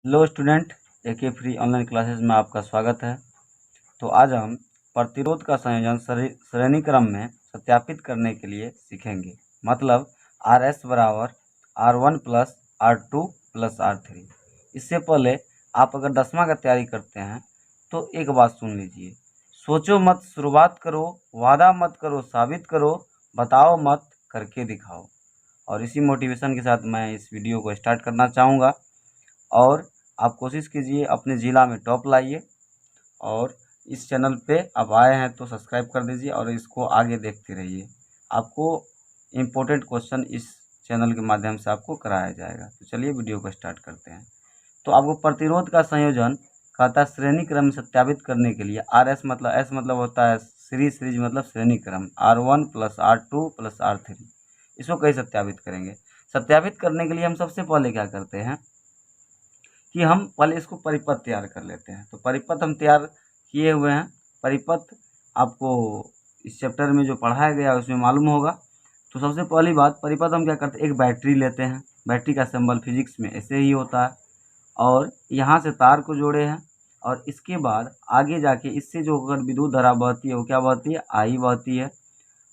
Hello student, एके free online classes में आपका स्वागत है। तो आज हम प्रतिरोध का संयोजन श्रेणी क्रम में सत्यापित करने के लिए सीखेंगे। मतलब आर एस बराबर R1 plus R2 plus R3। इससे पहले आप अगर 10वां का तैयारी करते हैं तो एक बात सुन लीजिए। सोचो मत, शुरुआत करो, वादा मत करो, साबित करो, बताओ मत, करके दिखाओ। और इसी मोटिवेशन के साथ मैं इस वीडियो को स्टार्ट करना चाहूँगा। और आप कोशिश कीजिए अपने ज़िला में टॉप लाइए। और इस चैनल पे आप आए हैं तो सब्सक्राइब कर दीजिए और इसको आगे देखते रहिए। आपको इम्पोर्टेंट क्वेश्चन इस चैनल के माध्यम से आपको कराया जाएगा। तो चलिए वीडियो को स्टार्ट करते हैं। तो आपको प्रतिरोध का संयोजन कहता है श्रेणी क्रम में सत्यापित करने के लिए आर एस मतलब एस मतलब होता है सीरीज मतलब श्रेणी क्रम R1 plus R2 plus R3। इसको कैसे सत्यापित करेंगे? सत्यापित करने के लिए हम सबसे पहले क्या करते हैं कि हम पहले इसको परिपथ तैयार कर लेते हैं। तो परिपथ हम तैयार किए हुए हैं। परिपथ आपको इस चैप्टर में जो पढ़ाया गया है उसमें मालूम होगा। तो सबसे पहली बात, परिपथ हम क्या करते हैं, एक बैटरी लेते हैं। बैटरी का सिंबल फिजिक्स में ऐसे ही होता है। और यहाँ से तार को जोड़े हैं और इसके बाद आगे जाके इससे जो अगर विद्युत धारा बहती है वो क्या बहती है, आई बहती है।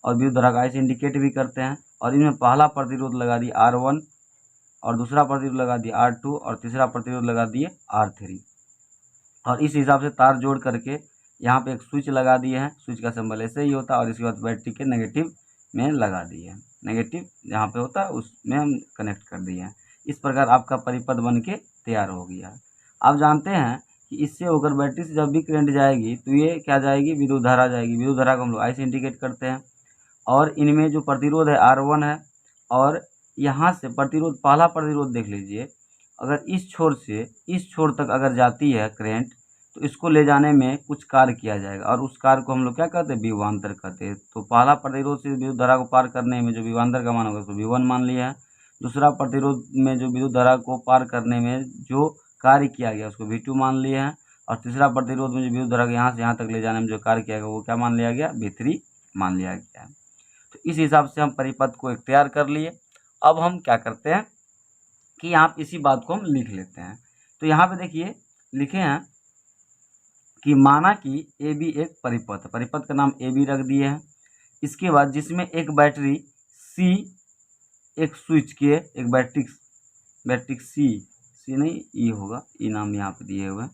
और विद्युत धारा का आई से इंडिकेट भी करते हैं। और इनमें पहला प्रतिरोध लगा दी R1 और दूसरा प्रतिरोध लगा दिए R2 और तीसरा प्रतिरोध लगा दिए R3। और इस हिसाब से तार जोड़ करके यहाँ पे एक स्विच लगा दिए हैं। स्विच का सिंबल ऐसे ही होता है। और इसके बाद बैटरी के नेगेटिव में लगा दिए हैं। नेगेटिव जहाँ पे होता है उसमें हम कनेक्ट कर दिए हैं। इस प्रकार आपका परिपथ बन के तैयार हो गया है। आप जानते हैं कि इससे होकर बैटरी से जब भी करंट जाएगी तो ये क्या जाएगी, विद्युत धारा जाएगी। विद्युत धारा को हम लोग आई से इंडिकेट करते हैं। और इनमें जो प्रतिरोध है R1 है। और यहाँ से प्रतिरोध, पहला प्रतिरोध देख लीजिए, अगर इस छोर से इस छोर तक अगर जाती है करंट तो इसको ले जाने में कुछ कार्य किया जाएगा। और उस कार्य को हम लोग क्या कहते हैं, विभवांतर कहते हैं। तो पहला प्रतिरोध से विद्युत धारा को पार करने में जो विभवांतर का मान होगा उसको V1 मान लिया है। दूसरा प्रतिरोध में जो विद्युत धारा को पार करने में जो कार्य किया गया उसको V2 मान लिया है। और तीसरा प्रतिरोध में जो विद्युत धारा को यहाँ से यहाँ तक ले जाने में जो कार्य किया गया वो क्या मान लिया गया, V3 मान लिया गया है। तो इस हिसाब से हम परिपथ को एक तैयार कर लिए। अब हम क्या करते हैं कि यहाँ इसी बात को हम लिख लेते हैं। तो यहाँ पे देखिए लिखे हैं कि माना कि ए बी एक परिपथ है। परिपथ का नाम ए बी रख दिए हैं। इसके बाद जिसमें एक बैटरी सी, एक स्विच के, एक बैटरी सी नहीं ई होगा, ई नाम यहाँ पे दिए हुए हैं।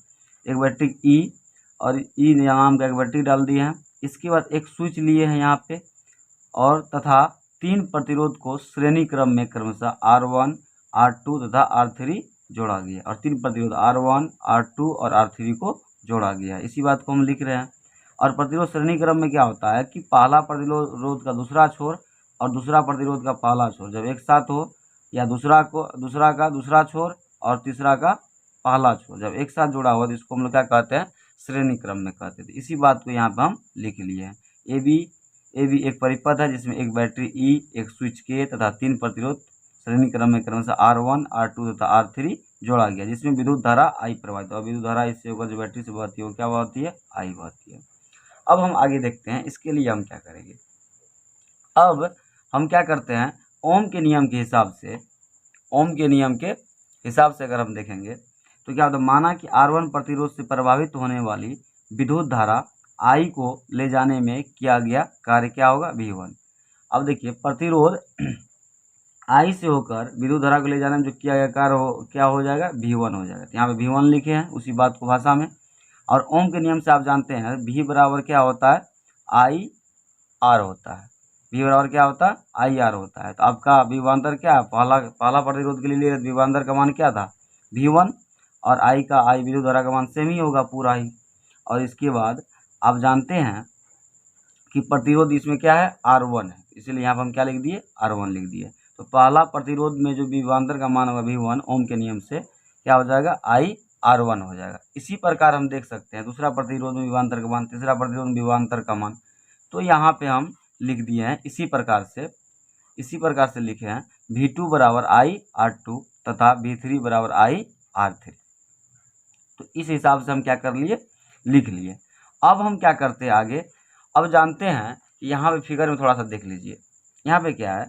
एक बैटरी ई और ई नाम का एक बैटरी डाल दिए हैं। इसके बाद एक स्विच लिए हैं यहाँ पे। और तथा 3 प्रतिरोध को श्रेणी क्रम में क्रमशः R1, R2 तथा R3 जोड़ा गया। और 3 प्रतिरोध R1, R2 और R3 को जोड़ा गया। इसी बात को हम लिख रहे हैं। और प्रतिरोध श्रेणी क्रम में क्या होता है कि पहला प्रतिरोध का दूसरा छोर और दूसरा प्रतिरोध का पहला छोर जब एक साथ हो, या दूसरा का दूसरा छोर और तीसरा का पहला छोर जब एक साथ जुड़ा हुआ तो इसको हम लोग क्या कहते हैं, श्रेणी क्रम में कहते थे। इसी बात को यहाँ पर हम लिख लिए हैं। ए बी एक परिपथ है जिसमें एक बैटरी ई, एक स्विच के तथा 3 प्रतिरोध श्रेणी क्रम में क्रमशः R1, R2 तथा R3 जोड़ा गया, जिसमें विद्युत धारा आई प्रवाहित है। और विद्युत धारा इससे होकर जो बैटरी से बहती है वो क्या बहती है, आई बहती है। अब हम आगे देखते हैं इसके लिए हम क्या करेंगे। अब हम क्या करते हैं, ओम के नियम के हिसाब से, ओम के नियम के हिसाब से अगर हम देखेंगे तो क्या होता है, माना कि R1 प्रतिरोध से प्रभावित होने वाली विद्युत धारा I को ले जाने में किया गया कार्य क्या होगा, V1। अब देखिए प्रतिरोध I से होकर विद्युत धारा को ले जाने में जो किया गया कार्य क्या हो जाएगा, V1 हो जाएगा। तो यहाँ पे V1 लिखे हैं उसी बात को भाषा में। और ओम के नियम से आप जानते हैं V बराबर क्या होता है, IR होता है। V बराबर क्या होता है, IR होता है। तो आपका विभवांतर क्या है, पहला प्रतिरोध के लिए विभवांतर का मान क्या था, V1। और I का, I विद्युत धारा का मान सेम ही होगा पूरा ही। और इसके बाद आप जानते हैं कि प्रतिरोध इसमें क्या है, R1 है, इसलिए यहाँ पर हम क्या लिख दिए, R1 लिख दिए। तो पहला प्रतिरोध में जो विभवांतर का मान होगा V1 ओम के नियम से क्या हो जाएगा, IR1 हो जाएगा। इसी प्रकार हम देख सकते हैं दूसरा प्रतिरोध में विभवांतर का मान, तीसरा प्रतिरोध में विभवांतर का मान। तो यहाँ पे हम लिख दिए हैं इसी प्रकार से लिखे हैं V2 बराबर IR2 तथा V3 बराबर IR3। तो इस हिसाब से हम क्या कर लिए, लिख लिए। अब हम क्या करते हैं आगे। अब जानते हैं कि यहाँ पे फिगर में थोड़ा सा देख लीजिए। यहाँ पे क्या है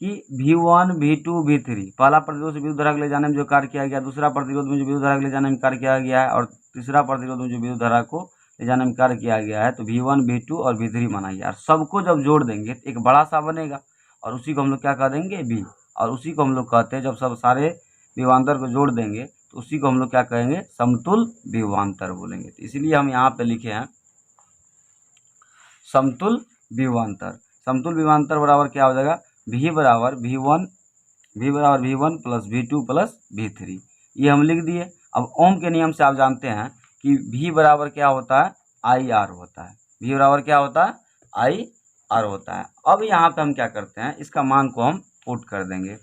कि V1 V2 V3 पहला प्रतिरोध से विद्युत धारा को ले जाने में जो कार्य किया गया, दूसरा प्रतिरोध में जो विद्युत धारा को ले जाने में कार्य किया गया है, और तीसरा प्रतिरोध में जो विद्युत धारा को ले जाने में कार्य किया गया है, तो V1 V2 और V3 माना गया। और सबको जब जोड़ देंगे तो एक बड़ा सा बनेगा, और उसी को हम लोग क्या कह देंगे, V। और उसी को हम लोग कहते हैं, जब सब सारे विभवांतर को जोड़ देंगे तो उसी को हम लोग क्या कहेंगे, समतुल विभवांतर बोलेंगे। तो इसीलिए हम यहाँ पे लिखे हैं समतुल विभवांतर। समतुल विभवांतर बराबर क्या हो जाएगा, V बराबर V1 plus V2 plus V3, ये हम लिख दिए। अब ओम के नियम से आप जानते हैं कि V बराबर क्या होता है, IR होता है। V बराबर क्या होता है, IR होता है। अब यहाँ पे हम क्या करते हैं, इसका मान को हम पुट कर देंगे।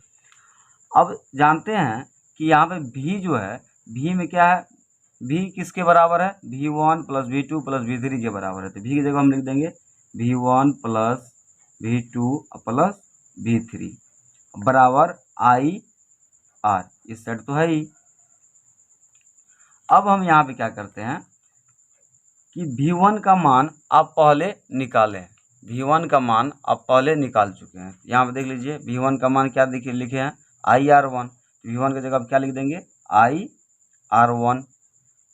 अब जानते हैं कि यहाँ पे V जो है, V में क्या है, V किसके बराबर है, V1 plus V2 plus V3 के बराबर है। तो V की जगह हम लिख देंगे V1 plus V2 plus V3 बराबर IR, इस सेट तो है ही। अब हम यहाँ पे क्या करते हैं कि V1 का मान आप पहले निकालें। V1 का मान आप पहले निकाल चुके हैं। यहाँ पे देख लीजिए V1 का मान क्या देखिए लिखे हैं, IR1। V1 की जगह आप क्या लिख देंगे, IR1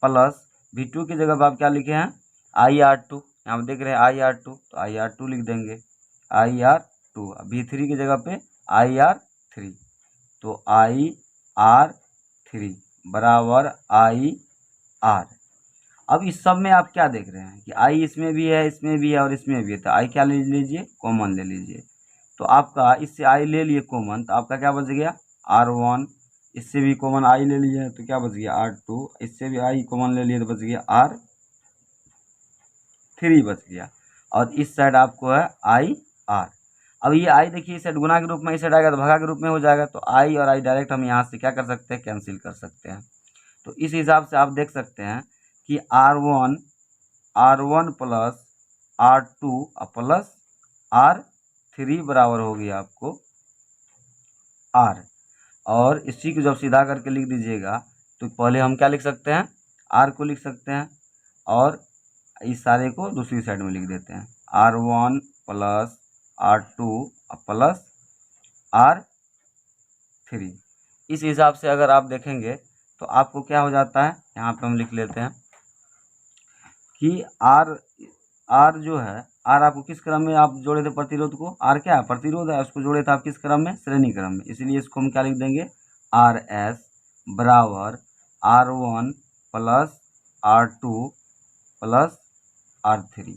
प्लस V2 की जगह आप क्या लिखे हैं, IR2। यहाँ पे देख रहे हैं IR2, तो IR2 लिख देंगे, IR2। V3 की जगह पे IR3, तो IR3 बराबर IR। अब इस सब में आप क्या देख रहे हैं कि I इसमें भी है, इसमें भी है और इसमें भी है, तो I क्या ले लीजिए, कॉमन ले लीजिए। तो आपका इससे I ले लिए कॉमन, तो आपका क्या बच गया, R1। इससे भी कॉमन I ले लिए तो क्या बच गया, R2। इससे भी I कॉमन ले लिए तो बच गया R3 बच गया। और इस साइड आपको है IR। अब ये I देखिए इस साइड गुना के रूप में, इस साइड आएगा तो भगा के रूप में हो जाएगा, तो I और I डायरेक्ट हम यहाँ से क्या कर सकते हैं, कैंसिल कर सकते हैं। तो इस हिसाब से आप देख सकते हैं कि R1 plus R2 plus R3 बराबर हो गया आपको R। और इसी को जब सीधा करके लिख दीजिएगा तो पहले हम क्या लिख सकते हैं, R को लिख सकते हैं, और इस सारे को दूसरी साइड में लिख देते हैं, R1 plus R2 plus R3। इस हिसाब से अगर आप देखेंगे तो आपको क्या हो जाता है, यहाँ पे हम लिख लेते हैं कि R जो है, R आपको किस क्रम में आप जोड़े थे प्रतिरोध को, R क्या है, प्रतिरोध है, उसको जोड़े थे आप किस क्रम में, श्रेणी क्रम में। इसलिए इसको हम क्या लिख देंगे, RS बराबर R1 plus R2 plus R3।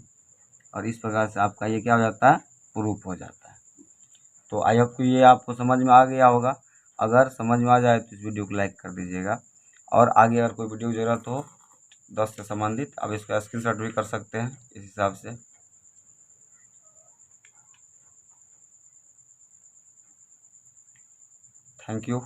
और इस प्रकार से आपका ये क्या हो जाता है, प्रूफ हो जाता है। तो आई होप ये आपको समझ में आ गया होगा। अगर समझ में आ जाए तो इस वीडियो को लाइक कर दीजिएगा, और आगे अगर कोई वीडियो की ज़रूरत हो 10 से संबंधित, आप इसका स्क्रीनशॉट भी कर सकते हैं इस हिसाब से। Thank you.